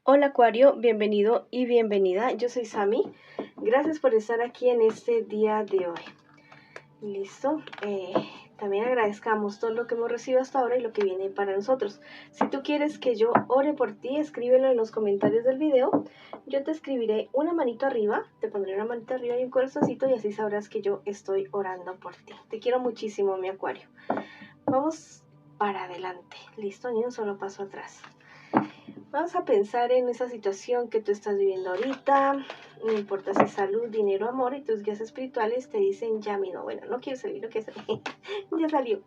Hola Acuario, bienvenido y bienvenida. Yo soy Sami. Gracias por estar aquí en este día de hoy. Listo. También agradezcamos todo lo que hemos recibido hasta ahora y lo que viene para nosotros. Si tú quieres que yo ore por ti, escríbelo en los comentarios del video. Yo te escribiré una manito arriba, te pondré una manito arriba y un corazoncito y así sabrás que yo estoy orando por ti. Te quiero muchísimo, mi Acuario. Vamos para adelante. Listo, ni un solo paso atrás. Vamos a pensar en esa situación que tú estás viviendo ahorita, no importa si es salud, dinero, amor, y tus guías espirituales te dicen ya mismo, bueno, no quiero salir, no quiero salir, ya salió.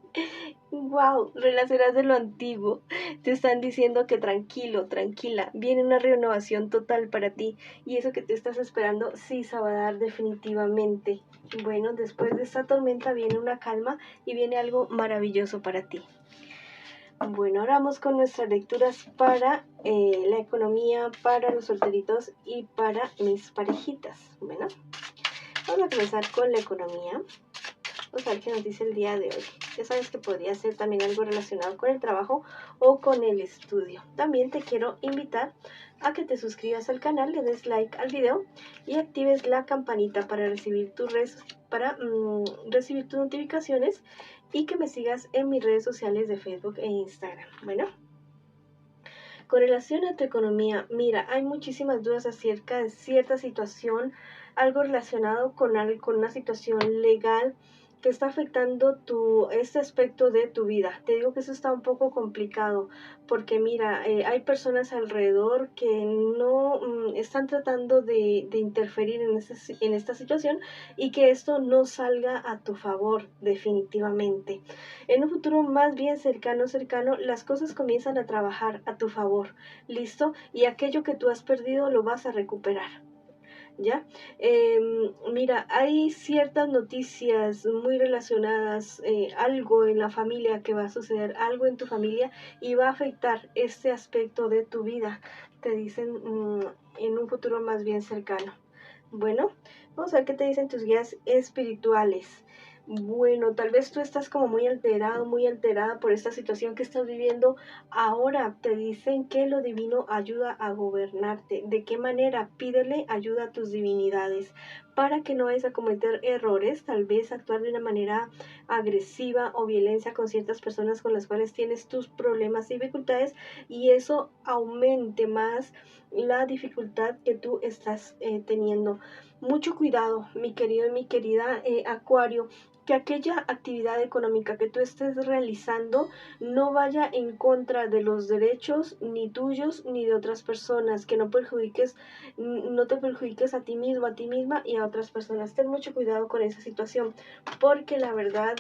Wow, relacionas de lo antiguo, te están diciendo que tranquilo, tranquila, viene una renovación total para ti, y eso que te estás esperando sí se va a dar definitivamente. Bueno, después de esta tormenta viene una calma y viene algo maravilloso para ti. Bueno, ahora vamos con nuestras lecturas para la economía, para los solteritos y para mis parejitas. Bueno, vamos a comenzar con la economía. Vamos a ver qué nos dice el día de hoy. Ya sabes que podría ser también algo relacionado con el trabajo o con el estudio. También te quiero invitar a que te suscribas al canal, le des like al video y actives la campanita para recibir tus notificaciones y que me sigas en mis redes sociales de Facebook e Instagram. Bueno, con relación a tu economía, mira, hay muchísimas dudas acerca de cierta situación, algo relacionado con una situación legal que está afectando este aspecto de tu vida. Te digo que eso está un poco complicado porque mira, hay personas alrededor que no están tratando de interferir en esta situación y que esto no salga a tu favor definitivamente. En un futuro más bien cercano, las cosas comienzan a trabajar a tu favor, ¿listo? Y aquello que tú has perdido lo vas a recuperar. ¿Ya? Mira, hay ciertas noticias muy relacionadas, algo en la familia que va a suceder, algo en tu familia y va a afectar este aspecto de tu vida, te dicen en un futuro más bien cercano. Bueno, vamos a ver qué te dicen tus guías espirituales. Bueno, tal vez tú estás como muy alterado, muy alterada por esta situación que estás viviendo. Ahora te dicen que lo divino ayuda a gobernarte. ¿De qué manera? Pídele ayuda a tus divinidades para que no vayas a cometer errores, tal vez actuar de una manera agresiva o violencia con ciertas personas con las cuales tienes tus problemas y dificultades y eso aumente más la dificultad que tú estás teniendo. Mucho cuidado, mi querido y mi querida Acuario, que aquella actividad económica que tú estés realizando no vaya en contra de los derechos ni tuyos ni de otras personas, que no te perjudiques a ti mismo, a ti misma y a otras personas. Ten mucho cuidado con esa situación, porque la verdad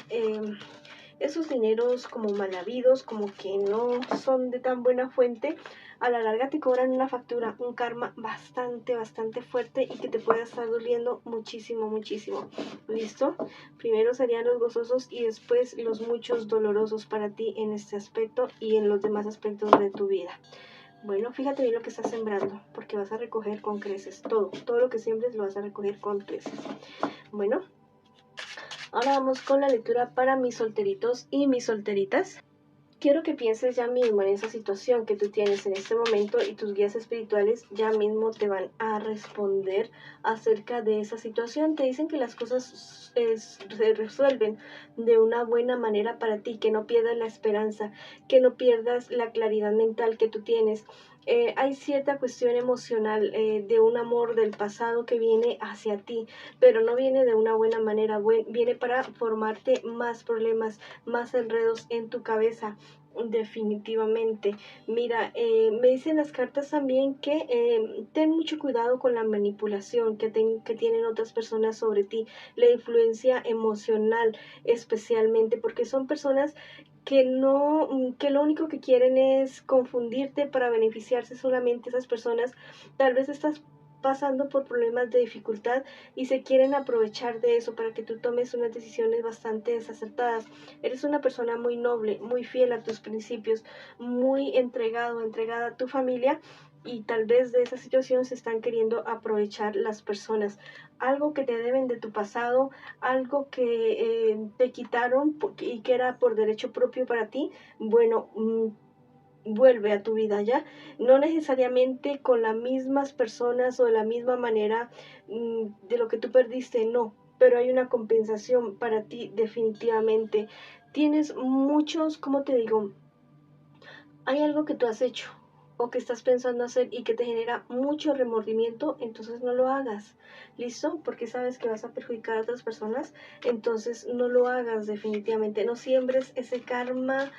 esos dineros como mal habidos, como que no son de tan buena fuente, a la larga te cobran una factura, un karma bastante, bastante fuerte y que te puede estar doliendo muchísimo, muchísimo. ¿Listo? Primero serían los gozosos y después los muchos dolorosos para ti en este aspecto y en los demás aspectos de tu vida. Bueno, fíjate bien lo que estás sembrando, porque vas a recoger con creces. Todo lo que siembres lo vas a recoger con creces. Bueno, ahora vamos con la lectura para mis solteritos y mis solteritas. Quiero que pienses ya mismo en esa situación que tú tienes en este momento y tus guías espirituales ya mismo te van a responder acerca de esa situación. Te dicen que las cosas se resuelven de una buena manera para ti, que no pierdas la esperanza, que no pierdas la claridad mental que tú tienes. Hay cierta cuestión emocional de un amor del pasado que viene hacia ti, pero no viene de una buena manera, viene para formarte más problemas, más enredos en tu cabeza. Definitivamente. Mira, me dicen las cartas también que ten mucho cuidado con la manipulación que tienen otras personas sobre ti, la influencia emocional especialmente, porque son personas que que lo único que quieren es confundirte para beneficiarse solamente esas personas. Tal vez estás pasando por problemas de dificultad y se quieren aprovechar de eso para que tú tomes unas decisiones bastante desacertadas. Eres una persona muy noble, muy fiel a tus principios, muy entregada a tu familia y tal vez de esa situación se están queriendo aprovechar las personas. Algo que te deben de tu pasado, algo que te quitaron y que era por derecho propio para ti, bueno, vuelve a tu vida, ¿ya? No necesariamente con las mismas personas o de la misma manera de lo que tú perdiste, no, pero hay una compensación para ti definitivamente. Tienes muchos, ¿cómo te digo? Hay algo que tú has hecho o que estás pensando hacer y que te genera mucho remordimiento, entonces no lo hagas. ¿Listo? Porque sabes que vas a perjudicar a otras personas, entonces no lo hagas definitivamente. No siembres ese karma,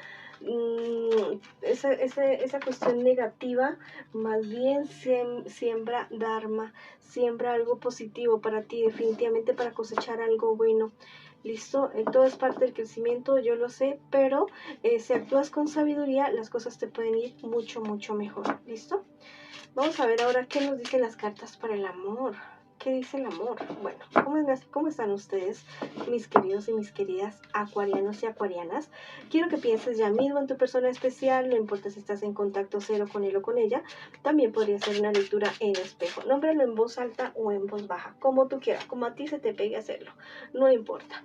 esa cuestión negativa, más bien siembra dharma, siembra algo positivo para ti, definitivamente para cosechar algo bueno. ¿Listo? Todo es parte del crecimiento, yo lo sé, pero si actúas con sabiduría, las cosas te pueden ir mucho, mucho mejor. ¿Listo? Vamos a ver ahora qué nos dicen las cartas para el amor. ¿Qué dice el amor? Bueno, ¿cómo están ustedes, mis queridos y mis queridas acuarianos y acuarianas? Quiero que pienses ya mismo en tu persona especial, no importa si estás en contacto cero con él o con ella. También podría ser una lectura en espejo. Nómbralo en voz alta o en voz baja, como tú quieras, como a ti se te pegue hacerlo. No importa.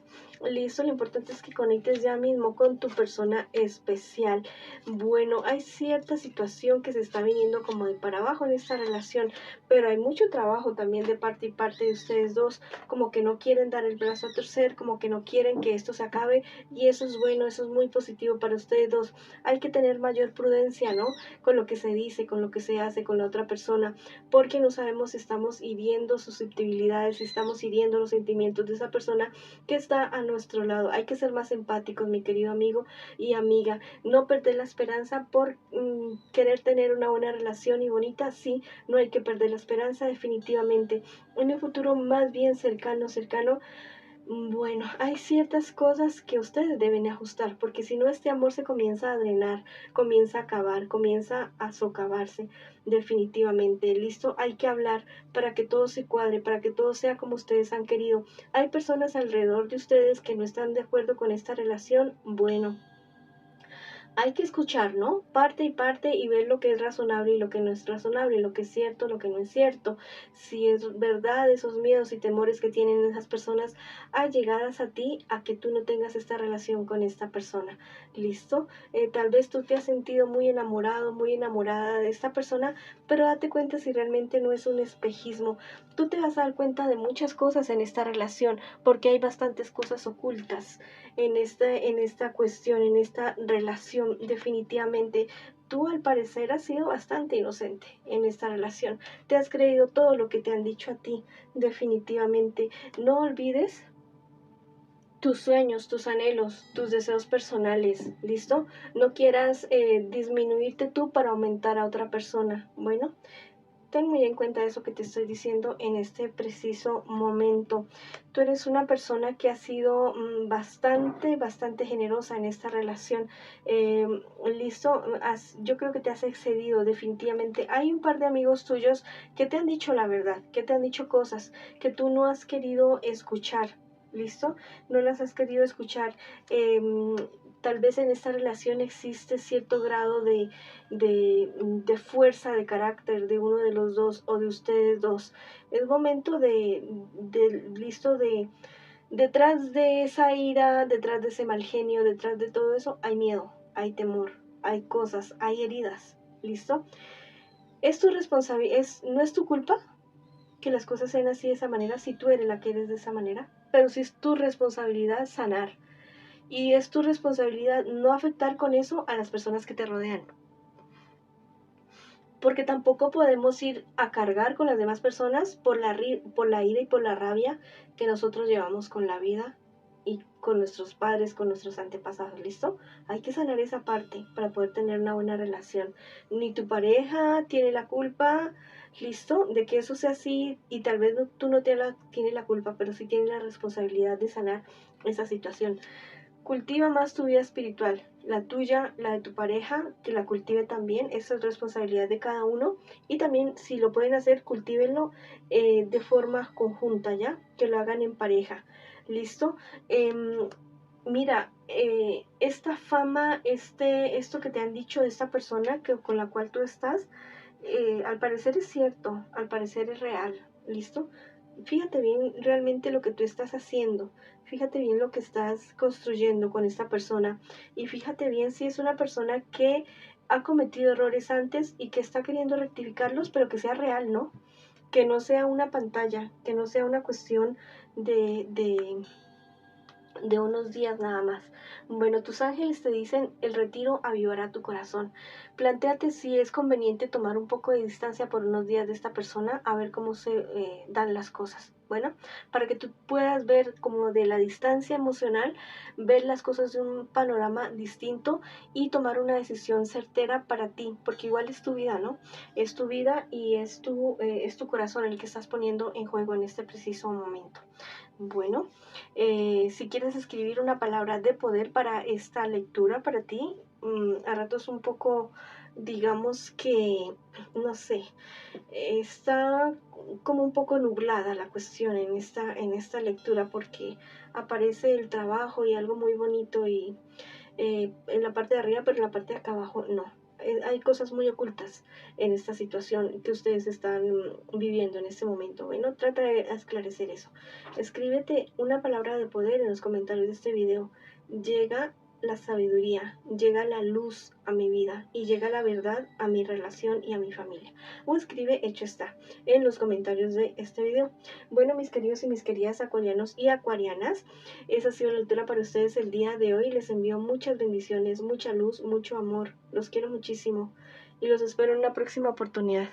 Listo, lo importante es que conectes ya mismo con tu persona especial. Bueno, hay cierta situación que se está viniendo como de para abajo en esta relación, pero hay mucho trabajo también de parte y parte de ustedes dos, como que no quieren dar el brazo a torcer, como que no quieren que esto se acabe, y eso es bueno, eso es muy positivo para ustedes dos. Hay que tener mayor prudencia, ¿no? Con lo que se dice, con lo que se hace con la otra persona, porque no sabemos si estamos hiriendo susceptibilidades, si estamos hiriendo los sentimientos de esa persona que está a nuestro lado. Hay que ser más empáticos, mi querido amigo y amiga. No perder la esperanza por querer tener una buena relación y bonita. Sí, no hay que perder la esperanza definitivamente. En un futuro más bien cercano, bueno, hay ciertas cosas que ustedes deben ajustar, porque si no este amor se comienza a drenar, comienza a acabar, comienza a socavarse definitivamente. Listo, hay que hablar para que todo se cuadre, para que todo sea como ustedes han querido. Hay personas alrededor de ustedes que no están de acuerdo con esta relación. Bueno, hay que escuchar, ¿no? Parte y parte y ver lo que es razonable y lo que no es razonable, lo que es cierto, lo que no es cierto. Si es verdad esos miedos y temores que tienen esas personas allegadas a ti, a que tú no tengas esta relación con esta persona. ¿Listo? Tal vez tú te has sentido muy enamorado, muy enamorada de esta persona, pero date cuenta si realmente no es un espejismo. Tú te vas a dar cuenta de muchas cosas en esta relación, porque hay bastantes cosas ocultas en esta cuestión, en esta relación. Definitivamente, tú al parecer has sido bastante inocente en esta relación. Te has creído todo lo que te han dicho a ti. Definitivamente, no olvides tus sueños, tus anhelos, tus deseos personales. ¿Listo? No quieras disminuirte tú para aumentar a otra persona. Bueno, ten muy en cuenta eso que te estoy diciendo en este preciso momento. Tú eres una persona que ha sido bastante generosa en esta relación. Listo, yo creo que te has excedido definitivamente. Hay un par de amigos tuyos que te han dicho la verdad, que te han dicho cosas que tú no has querido escuchar. ¿Listo? No las has querido escuchar. Tal vez en esta relación existe cierto grado de fuerza de carácter de uno de los dos o de ustedes dos. Es momento listo, detrás de esa ira, detrás de ese mal genio, detrás de todo eso, hay miedo, hay temor, hay cosas, hay heridas. ¿Listo? Es tu responsabilidad, no es tu culpa que las cosas sean así de esa manera, si tú eres la que eres de esa manera, pero sí es tu responsabilidad sanar. Y es tu responsabilidad no afectar con eso a las personas que te rodean. Porque tampoco podemos ir a cargar con las demás personas por la ira y por la rabia que nosotros llevamos con la vida y con nuestros padres, con nuestros antepasados. ¿Listo? Hay que sanar esa parte para poder tener una buena relación. Ni tu pareja tiene la culpa, ¿listo? De que eso sea así, y tal vez tú no tienes la culpa, pero sí tienes la responsabilidad de sanar esa situación. Cultiva más tu vida espiritual, la tuya, la de tu pareja, que la cultive también. Esa es responsabilidad de cada uno. Y también, si lo pueden hacer, cultívenlo de forma conjunta, ¿ya? Que lo hagan en pareja. ¿Listo? Mira, esta fama, esto que te han dicho de esta persona con la cual tú estás, al parecer es cierto, al parecer es real. ¿Listo? Fíjate bien realmente lo que tú estás haciendo, fíjate bien lo que estás construyendo con esta persona, y fíjate bien si es una persona que ha cometido errores antes y que está queriendo rectificarlos, pero que sea real, ¿no? Que no sea una pantalla, que no sea una cuestión de unos días nada más. Bueno, tus ángeles te dicen, el retiro avivará tu corazón. Plantéate si es conveniente tomar un poco de distancia por unos días de esta persona, a ver cómo se dan las cosas. Bueno, para que tú puedas ver como de la distancia emocional, ver las cosas de un panorama distinto y tomar una decisión certera para ti, porque igual es tu vida, ¿no? Es tu vida y es tu corazón el que estás poniendo en juego en este preciso momento. Bueno, si quieres escribir una palabra de poder para esta lectura para ti, a ratos un poco, digamos que, no sé, está como un poco nublada la cuestión en esta lectura porque aparece el trabajo y algo muy bonito y en la parte de arriba, pero en la parte de acá abajo no. Hay cosas muy ocultas en esta situación que ustedes están viviendo en este momento. Bueno, trata de esclarecer eso. Escríbete una palabra de poder en los comentarios de este video. Llega la sabiduría, llega la luz a mi vida y llega la verdad a mi relación y a mi familia. O escribe hecho está en los comentarios de este video. Bueno, mis queridos y mis queridas acuarianos y acuarianas, esa ha sido la lectura para ustedes el día de hoy. Les envío muchas bendiciones, mucha luz, mucho amor. Los quiero muchísimo y los espero en una próxima oportunidad.